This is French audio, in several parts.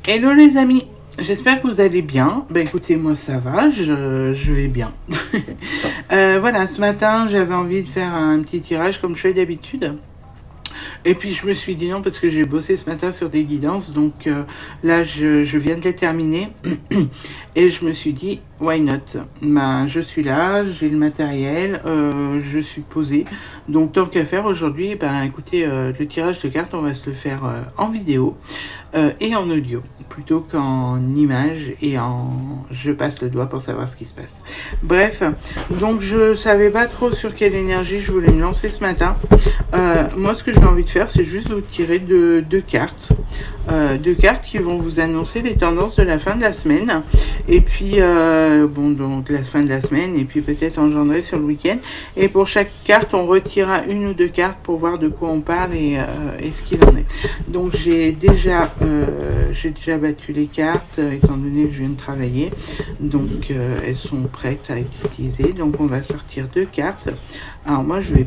Hello les amis, j'espère que vous allez bien. Bah écoutez, moi ça va, je vais bien. Voilà, ce matin j'avais envie de faire un petit tirage comme je fais d'habitude. Et puis je me suis dit non parce que j'ai bossé ce matin sur des guidances, donc là je viens de les terminer. Et je me suis dit why not. Ben, je suis là, j'ai le matériel, je suis posée. Donc tant qu'à faire aujourd'hui, ben écoutez, le tirage de cartes on va se le faire en vidéo. Et en audio, plutôt qu'en image et en je passe le doigt pour savoir ce qui se passe. Bref, donc je savais pas trop sur quelle énergie je voulais me lancer ce matin. Moi, ce que j'ai envie de faire, c'est juste vous tirer deux cartes. Deux cartes qui vont vous annoncer les tendances de la fin de la semaine. Et puis, bon, donc la fin de la semaine, et puis peut-être engendrer sur le week-end. Et pour chaque carte, on retirera une ou deux cartes pour voir de quoi on parle et ce qu'il en est. Donc j'ai déjà battu les cartes, étant donné que je viens de travailler. Donc elles sont prêtes à être utilisées. Donc on va sortir deux cartes. Alors moi je vais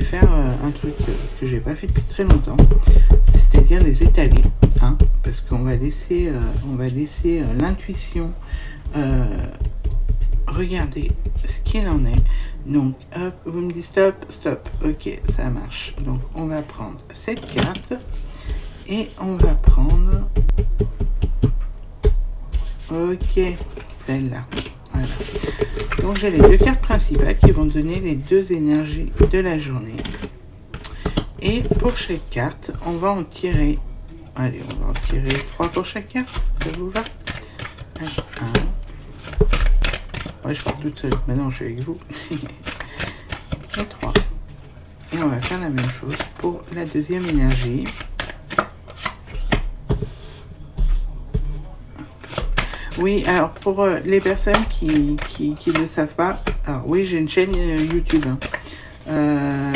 faire un truc que j'ai pas fait depuis très longtemps, c'est-à-dire les étaler, hein, parce qu'on va laisser l'intuition regarder ce qu'il en est. Donc hop, vous me dites stop, stop, ok, ça marche. Donc on va prendre cette carte et on va prendre, ok, celle-là. Voilà. Donc j'ai les deux cartes principales qui vont donner les deux énergies de la journée. Et pour chaque carte, on va en tirer, allez, on va en tirer 3 pour chaque carte, ça vous va? Allez, 1. Ouais, je pars toute seule, maintenant je suis avec vous. Et 3. Et on va faire la même chose pour la deuxième énergie. Oui, alors pour les personnes qui ne savent pas, alors oui, j'ai une chaîne YouTube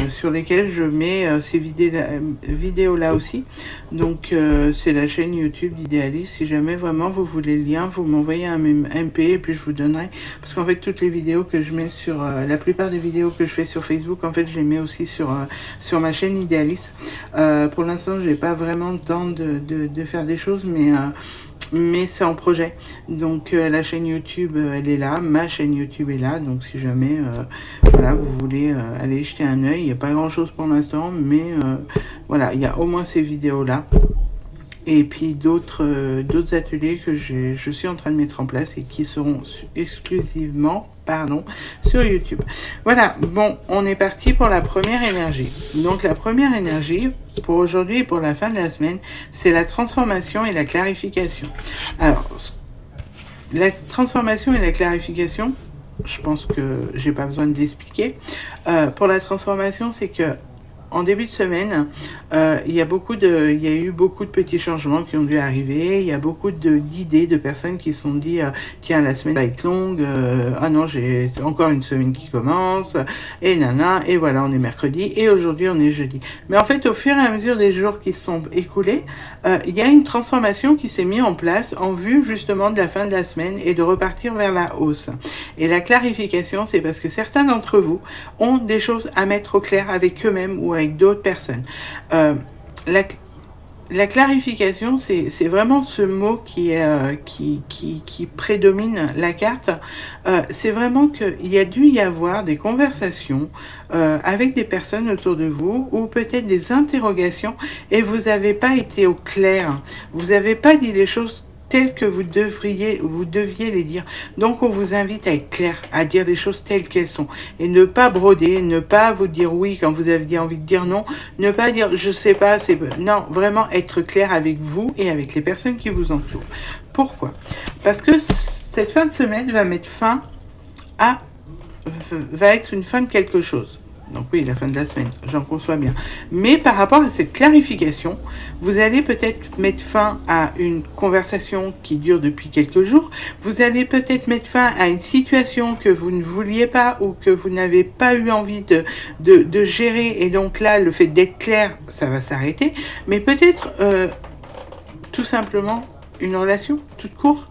sur lesquelles je mets ces vidéos là aussi. Donc c'est la chaîne YouTube d'Idéaliste. Si jamais vraiment vous voulez le lien, vous m'envoyez un MP et puis je vous donnerai. Parce qu'en fait toutes les vidéos que je mets sur, la plupart des vidéos que je fais sur Facebook, en fait je les mets aussi sur ma chaîne Idéaliste. Pour l'instant j'ai pas vraiment le temps de faire des choses, mais c'est en projet. Donc la chaîne YouTube elle est là, ma chaîne YouTube est là, donc si jamais voilà, vous voulez aller jeter un œil, il n'y a pas grand chose pour l'instant, mais voilà, il y a au moins ces vidéos là. Et puis d'autres ateliers que je suis en train de mettre en place et qui seront exclusivement sur YouTube. Voilà, bon, on est parti pour la première énergie. Donc la première énergie, pour aujourd'hui et pour la fin de la semaine, c'est la transformation et la clarification. Alors, la transformation et la clarification, je pense que j'ai pas besoin de l'expliquer. Pour la transformation, c'est que en début de semaine, il y a eu beaucoup de petits changements qui ont dû arriver. Il y a beaucoup d'idées de personnes qui se sont dit tiens, la semaine va être longue, ah non, j'ai encore une semaine qui commence, et nana, et voilà, on est mercredi, et aujourd'hui on est jeudi. Mais en fait, au fur et à mesure des jours qui se sont écoulés, il y a une transformation qui s'est mise en place en vue justement de la fin de la semaine et de repartir vers la hausse. Et la clarification, c'est parce que certains d'entre vous ont des choses à mettre au clair avec eux-mêmes ou avec d'autres personnes. La clarification, c'est vraiment ce mot qui prédomine la carte. C'est vraiment qu'il y a dû y avoir des conversations avec des personnes autour de vous ou peut-être des interrogations et vous n'avez pas été au clair. Vous n'avez pas dit les choses telles que vous deviez les dire. Donc on vous invite à être clair, à dire les choses telles qu'elles sont et ne pas broder, ne pas vous dire oui quand vous avez envie de dire non, ne pas dire je sais pas, c'est non, vraiment être clair avec vous et avec les personnes qui vous entourent. Pourquoi? Parce que cette fin de semaine va être une fin de quelque chose. Donc oui, la fin de la semaine, j'en conçois bien. Mais par rapport à cette clarification, vous allez peut-être mettre fin à une conversation qui dure depuis quelques jours. Vous allez peut-être mettre fin à une situation que vous ne vouliez pas ou que vous n'avez pas eu envie de gérer. Et donc là, le fait d'être clair, ça va s'arrêter. Mais peut-être tout simplement une relation toute courte.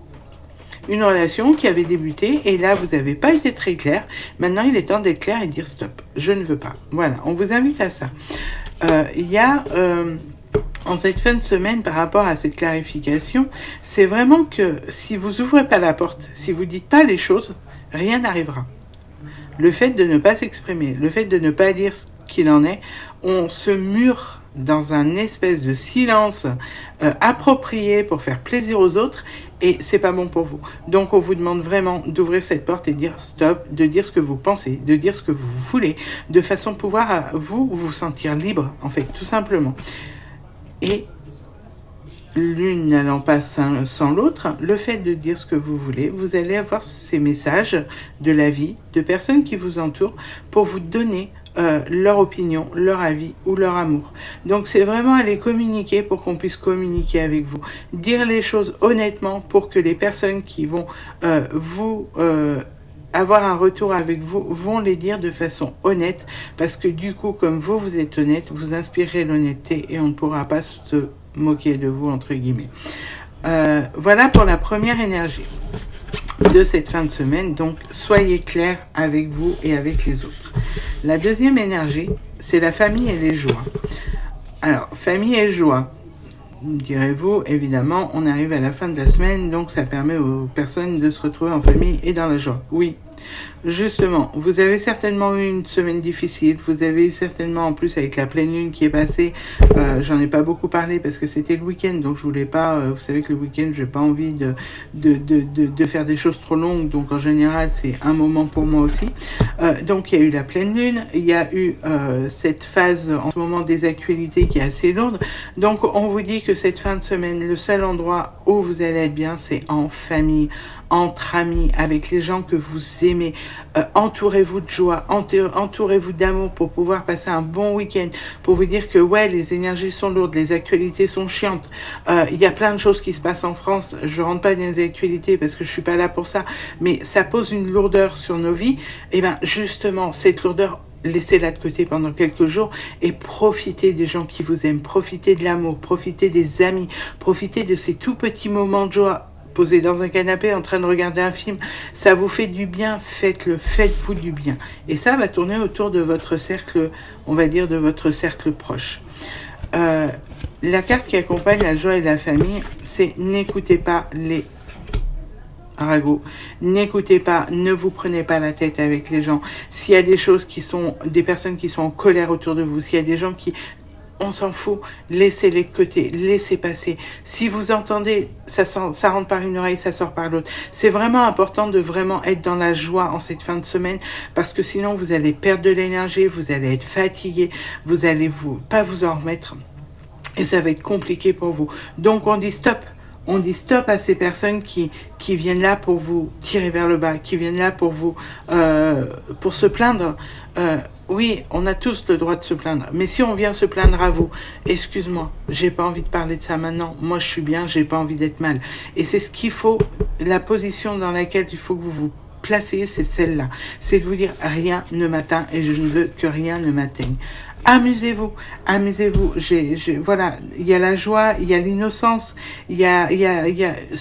Une relation qui avait débuté et là vous n'avez pas été très clair. Maintenant il est temps d'être clair et dire stop, je ne veux pas. Voilà, on vous invite à ça. Il y a en cette fin de semaine, par rapport à cette clarification, c'est vraiment que si vous ouvrez pas la porte, si vous dites pas les choses, rien n'arrivera. Le fait de ne pas s'exprimer, le fait de ne pas dire ce qu'il en est, on se mure dans un espèce de silence approprié pour faire plaisir aux autres, et c'est pas bon pour vous. Donc on vous demande vraiment d'ouvrir cette porte et de dire stop, de dire ce que vous pensez, de dire ce que vous voulez, de façon à pouvoir vous sentir libre, en fait, tout simplement. Et l'une n'allant pas sans l'autre, le fait de dire ce que vous voulez, vous allez avoir ces messages de la vie, de personnes qui vous entourent, pour vous donner leur opinion, leur avis ou leur amour. Donc c'est vraiment aller communiquer pour qu'on puisse communiquer avec vous. Dire les choses honnêtement pour que les personnes qui vont avoir un retour avec vous vont les dire de façon honnête, parce que du coup, comme vous êtes honnête, vous inspirez l'honnêteté et on ne pourra pas se moquer de vous, entre guillemets. Voilà pour la première énergie de cette fin de semaine. Donc soyez clairs avec vous et avec les autres. La deuxième énergie, c'est la famille et les joies. Alors, famille et joie, direz-vous, évidemment, on arrive à la fin de la semaine, donc ça permet aux personnes de se retrouver en famille et dans la joie. Oui, justement, vous avez certainement eu une semaine difficile, vous avez eu certainement, en plus avec la pleine lune qui est passée, j'en ai pas beaucoup parlé parce que c'était le week-end, donc je voulais pas, vous savez que le week-end, j'ai pas envie de faire des choses trop longues, donc en général, c'est un moment pour moi aussi. Donc il y a eu la pleine lune, il y a eu cette phase en ce moment des actualités qui est assez lourde, donc on vous dit que cette fin de semaine, le seul endroit où vous allez être bien, c'est en famille, entre amis, avec les gens que vous aimez. Entourez-vous de joie, entourez-vous d'amour pour pouvoir passer un bon week-end, pour vous dire que ouais, les énergies sont lourdes, les actualités sont chiantes, il y a plein de choses qui se passent en France, je rentre pas dans les actualités parce que je suis pas là pour ça, mais ça pose une lourdeur sur nos vies, et bien justement, cette lourdeur, laissez-la de côté pendant quelques jours et profitez des gens qui vous aiment, profitez de l'amour, profitez des amis, profitez de ces tout petits moments de joie. Posé dans un canapé en train de regarder un film, ça vous fait du bien, faites-le, faites-vous du bien. Et ça va tourner autour de votre cercle, on va dire de votre cercle proche. La carte qui accompagne la joie et la famille, c'est n'écoutez pas les ragots, n'écoutez pas, ne vous prenez pas la tête avec les gens. S'il y a des choses qui sont, des personnes qui sont en colère autour de vous, s'il y a des gens qui... On s'en fout, laissez-les de côté, laissez passer. Si vous entendez, ça rentre par une oreille, ça sort par l'autre. C'est vraiment important de vraiment être dans la joie en cette fin de semaine, parce que sinon vous allez perdre de l'énergie, vous allez être fatigué, vous allez pas vous en remettre, et ça va être compliqué pour vous. Donc on dit stop. On dit stop à ces personnes qui viennent là pour vous tirer vers le bas, qui viennent là pour vous, pour se plaindre. Oui, on a tous le droit de se plaindre, mais si on vient se plaindre à vous, excuse-moi, j'ai pas envie de parler de ça maintenant, moi je suis bien, j'ai pas envie d'être mal. Et c'est ce qu'il faut, la position dans laquelle il faut que vous vous placez, c'est celle-là. C'est de vous dire rien ne m'atteint et je ne veux que rien ne m'atteigne. Amusez-vous, amusez-vous. Voilà, il y a la joie, il y a l'innocence, il y a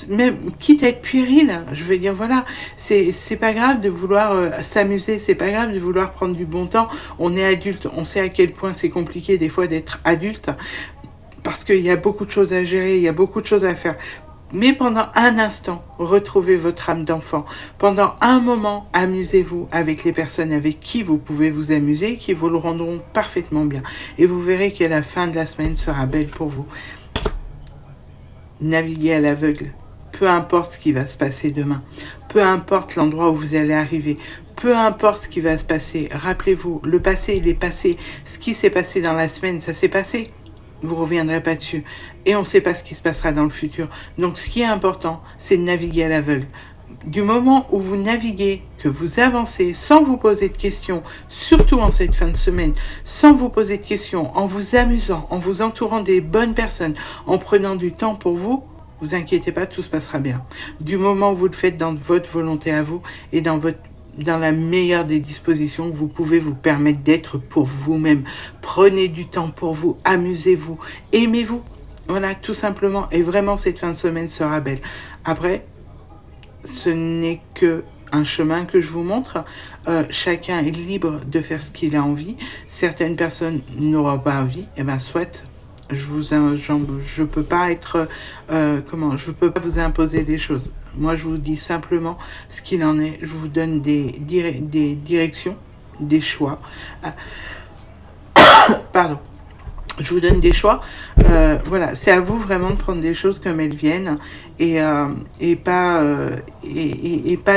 même quitte à être puéril. Je veux dire, voilà, c'est pas grave de vouloir s'amuser, c'est pas grave de vouloir prendre du bon temps. On est adulte, on sait à quel point c'est compliqué des fois d'être adulte, parce qu'il y a beaucoup de choses à gérer, il y a beaucoup de choses à faire. Mais pendant un instant, retrouvez votre âme d'enfant. Pendant un moment, amusez-vous avec les personnes avec qui vous pouvez vous amuser, qui vous le rendront parfaitement bien. Et vous verrez que la fin de la semaine sera belle pour vous. Naviguez à l'aveugle. Peu importe ce qui va se passer demain. Peu importe l'endroit où vous allez arriver. Peu importe ce qui va se passer. Rappelez-vous, le passé, il est passé. Ce qui s'est passé dans la semaine, ça s'est passé. Vous ne reviendrez pas dessus. Et on ne sait pas ce qui se passera dans le futur. Donc ce qui est important, c'est de naviguer à l'aveugle. Du moment où vous naviguez, que vous avancez sans vous poser de questions, surtout en cette fin de semaine, sans vous poser de questions, en vous amusant, en vous entourant des bonnes personnes, en prenant du temps pour vous, vous inquiétez pas, tout se passera bien. Du moment où vous le faites dans votre volonté à vous et dans la meilleure des dispositions que vous pouvez vous permettre d'être pour vous-même. Prenez du temps pour vous, amusez-vous, aimez-vous. Voilà, tout simplement. Et vraiment, cette fin de semaine sera belle. Après, ce n'est que un chemin que je vous montre. Chacun est libre de faire ce qu'il a envie. Certaines personnes n'auront pas envie. Et bien, soit Je peux pas être, je peux pas vous imposer des choses. Moi, je vous dis simplement ce qu'il en est. Je vous donne des directions, des choix. Pardon. Je vous donne des choix. Voilà, c'est à vous vraiment de prendre des choses comme elles viennent et pas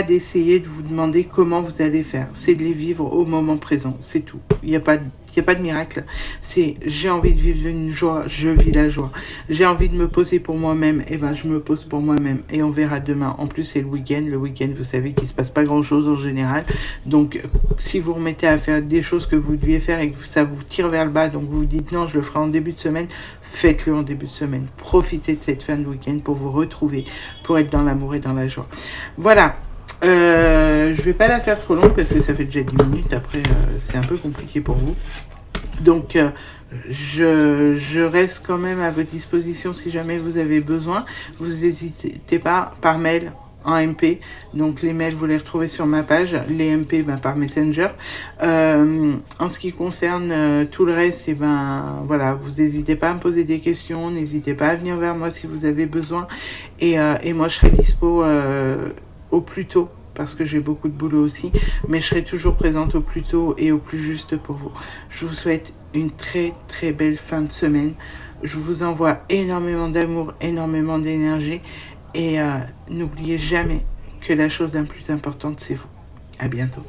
d'essayer de vous demander comment vous allez faire. C'est de les vivre au moment présent, c'est tout. Il n'y a pas de miracle. C'est j'ai envie de vivre une joie, je vis la joie. J'ai envie de me poser pour moi-même, et ben je me pose pour moi-même et on verra demain. En plus c'est le week-end. Le week-end, vous savez qu'il se passe pas grand-chose en général. Donc si vous remettez à faire des choses que vous deviez faire et que ça vous tire vers le bas, donc vous vous dites non, je le ferai en début de semaine, faites-le en début de semaine. Profitez de cette fin de week-end pour vous retrouver, pour être dans l'amour et dans la joie. Voilà. Je vais pas la faire trop longue parce que ça fait déjà 10 minutes. Après, c'est un peu compliqué pour vous. Donc, je reste quand même à votre disposition si jamais vous avez besoin. Vous n'hésitez pas par mail en MP. Donc, les mails, vous les retrouvez sur ma page. Les MP, par Messenger. En ce qui concerne tout le reste, et voilà, vous n'hésitez pas à me poser des questions. N'hésitez pas à venir vers moi si vous avez besoin. Et moi, je serai dispo au plus tôt, parce que j'ai beaucoup de boulot aussi, mais je serai toujours présente au plus tôt et au plus juste pour vous. Je vous souhaite une très très belle fin de semaine. Je vous envoie énormément d'amour, énormément d'énergie, et n'oubliez jamais que la chose la plus importante, c'est vous. À bientôt.